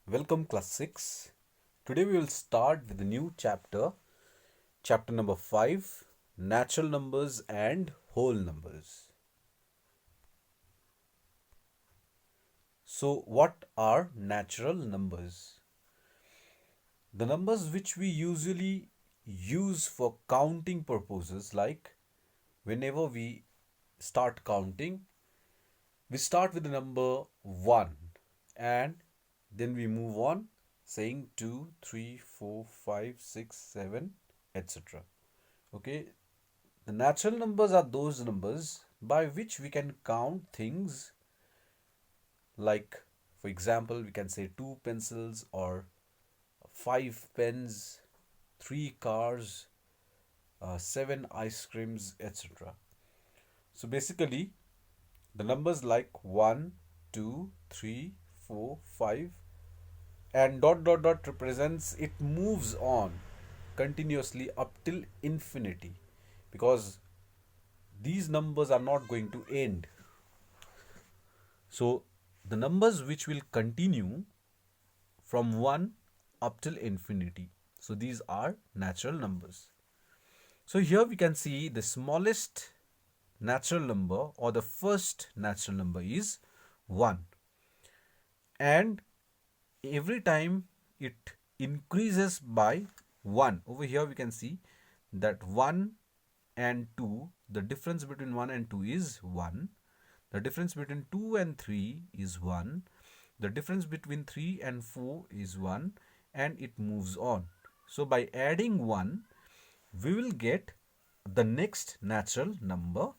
Welcome class 6. Today we will start with a new chapter number 5, natural numbers and whole numbers. So what are natural numbers? The numbers which we usually use for counting purposes, like whenever we start counting, we start with the number 1 and then we move on saying 2, 3, 4, 5, 6, 7, etc. Okay, the natural numbers are those numbers by which we can count things like, for example, we can say 2 pencils or 5 pens, 3 cars, 7 ice creams, etc. So basically, the numbers like 1, 2, 3, 4, 5, and dot dot dot represents it moves on continuously up till infinity, because these numbers are not going to end. So the numbers which will continue from 1 up till infinity. So these are natural numbers. So here we can see the smallest natural number, or the first natural number, is 1. And every time it increases by 1. Over here we can see that 1 and 2, the difference between 1 and 2 is 1. The difference between 2 and 3 is 1. The difference between 3 and 4 is 1, and it moves on. So by adding 1, we will get the next natural number.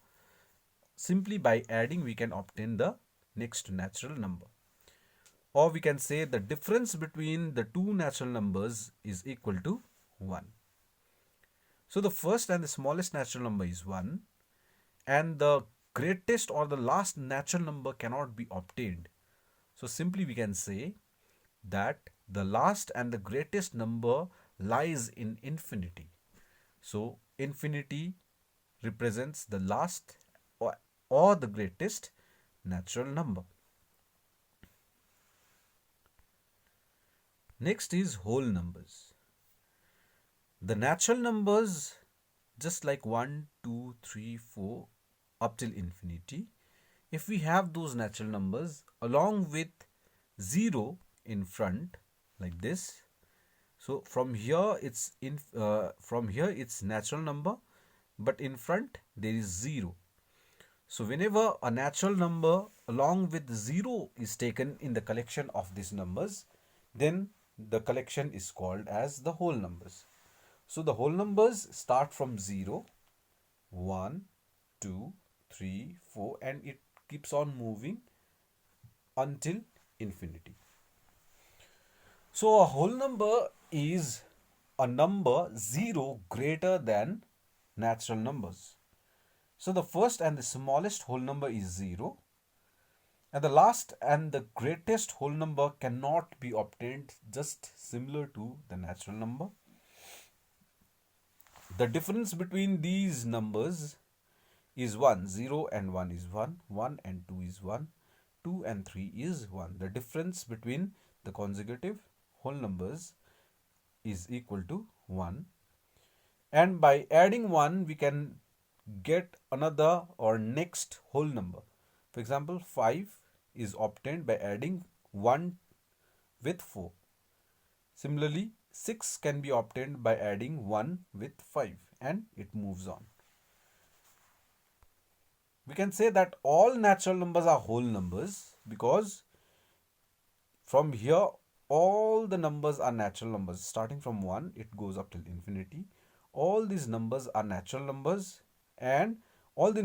Simply by adding, we can obtain the next natural number. Or we can say the difference between the two natural numbers is equal to 1. So the first and the smallest natural number is 1, and the greatest or the last natural number cannot be obtained. So simply we can say that the last and the greatest number lies in infinity. So infinity represents the last or the greatest natural number. Next is whole numbers. The natural numbers, just like 1, 2, 3, 4 up till infinity, if we have those natural numbers along with 0 in front, like this, so from here it's natural number, but in front there is 0. So whenever a natural number along with 0 is taken in the collection of these numbers, then the collection is called as the whole numbers. So the whole numbers start from 0, 1, 2, 3, 4, and it keeps on moving until infinity. So a whole number is a number 0 greater than natural numbers. So the first and the smallest whole number is 0, and the last and the greatest whole number cannot be obtained, just similar to the natural number. The difference between these numbers is 1. 0 and 1 is 1. 1 and 2 is 1. 2 and 3 is 1. The difference between the consecutive whole numbers is equal to 1. And by adding 1, we can get another or next whole number. For example, 5 is obtained by adding 1 with 4. Similarly, 6 can be obtained by adding 1 with 5, and it moves on. We can say that all natural numbers are whole numbers, because from here all the numbers are natural numbers. Starting from 1, it goes up till infinity. All these numbers are natural numbers, and all the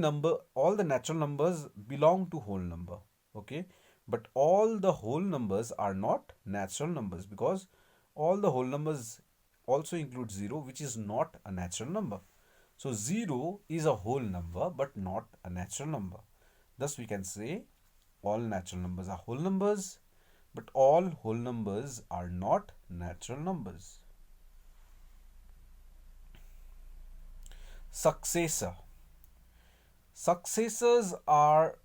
natural numbers belong to whole number. Okay, but all the whole numbers are not natural numbers, because all the whole numbers also include 0, which is not a natural number. So 0 is a whole number but not a natural number. Thus we can say all natural numbers are whole numbers, but all whole numbers are not natural numbers. Successor. Successors are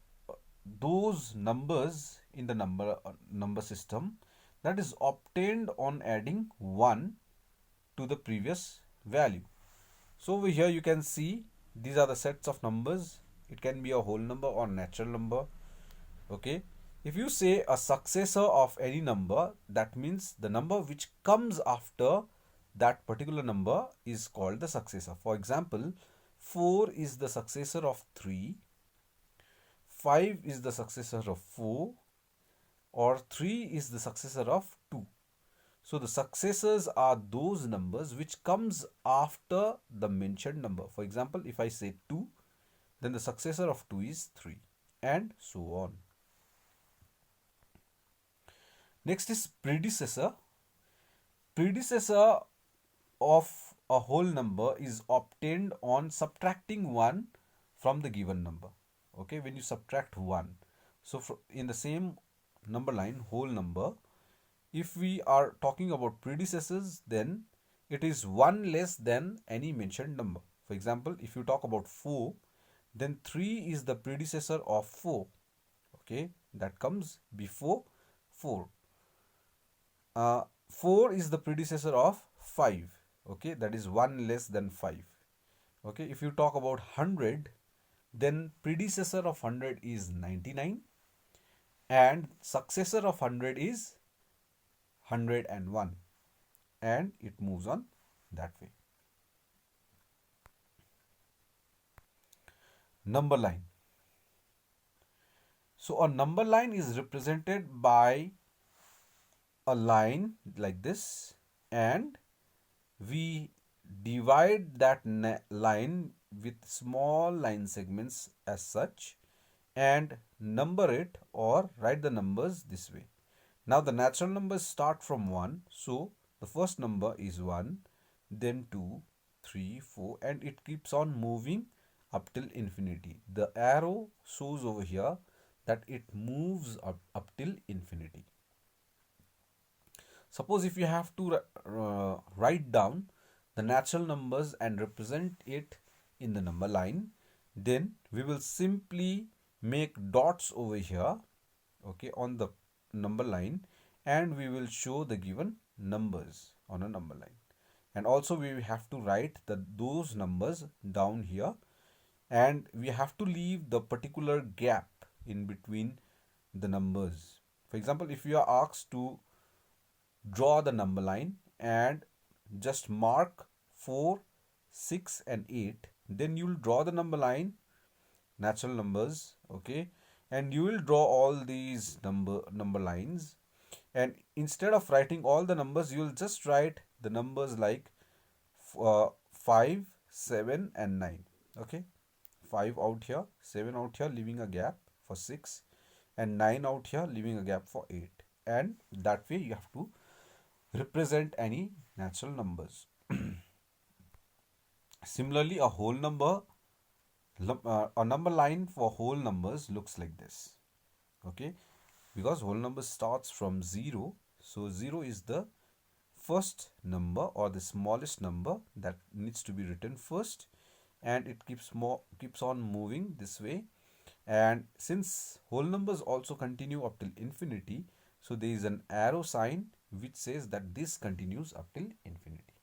those numbers in the number system that is obtained on adding 1 to the previous value. So over here you can see these are the sets of numbers. It can be a whole number or natural number. Okay, if you say a successor of any number, that means the number which comes after that particular number is called the successor. For example, 4 is the successor of 3, 5 is the successor of 4, or 3 is the successor of 2. So the successors are those numbers which comes after the mentioned number. For example, if I say 2, then the successor of 2 is 3, and so on. Next is predecessor. Predecessor of a whole number is obtained on subtracting 1 from the given number. Okay, when you subtract 1. So in the same number line, whole number, if we are talking about predecessors, then it is 1 less than any mentioned number. For example, if you talk about 4, then 3 is the predecessor of 4. Okay, that comes before 4. 4 is the predecessor of 5. Okay, that is 1 less than 5. Okay, if you talk about 100, then predecessor of 100 is 99 and successor of 100 is 101, and it moves on that way. Number line. So a number line is represented by a line like this, and we divide that line with small line segments as such and number it or write the numbers this way. Now the natural numbers start from 1, so the first number is 1, then 2, 3, 4, and it keeps on moving up till infinity. The arrow shows over here that it moves up till infinity. Suppose if you have to write down the natural numbers and represent it in the number line, then we will simply make dots over here, okay, on the number line, and we will show the given numbers on a number line. And also we have to write those numbers down here, and we have to leave the particular gap in between the numbers. For example, if you are asked to draw the number line and just mark 4, 6 and 8, then you will draw the number line, natural numbers, okay, and you will draw all these number lines, and instead of writing all the numbers, you will just write the numbers like 5, 7 and 9. Okay, 5 out here, 7 out here, leaving a gap for 6, and 9 out here, leaving a gap for 8, and that way you have to represent any natural numbers. Similarly, a whole number, a number line for whole numbers looks like this. Okay, because whole number starts from 0, so 0 is the first number or the smallest number that needs to be written first, and it keeps on moving this way. And since whole numbers also continue up till infinity, so there is an arrow sign which says that this continues up till infinity.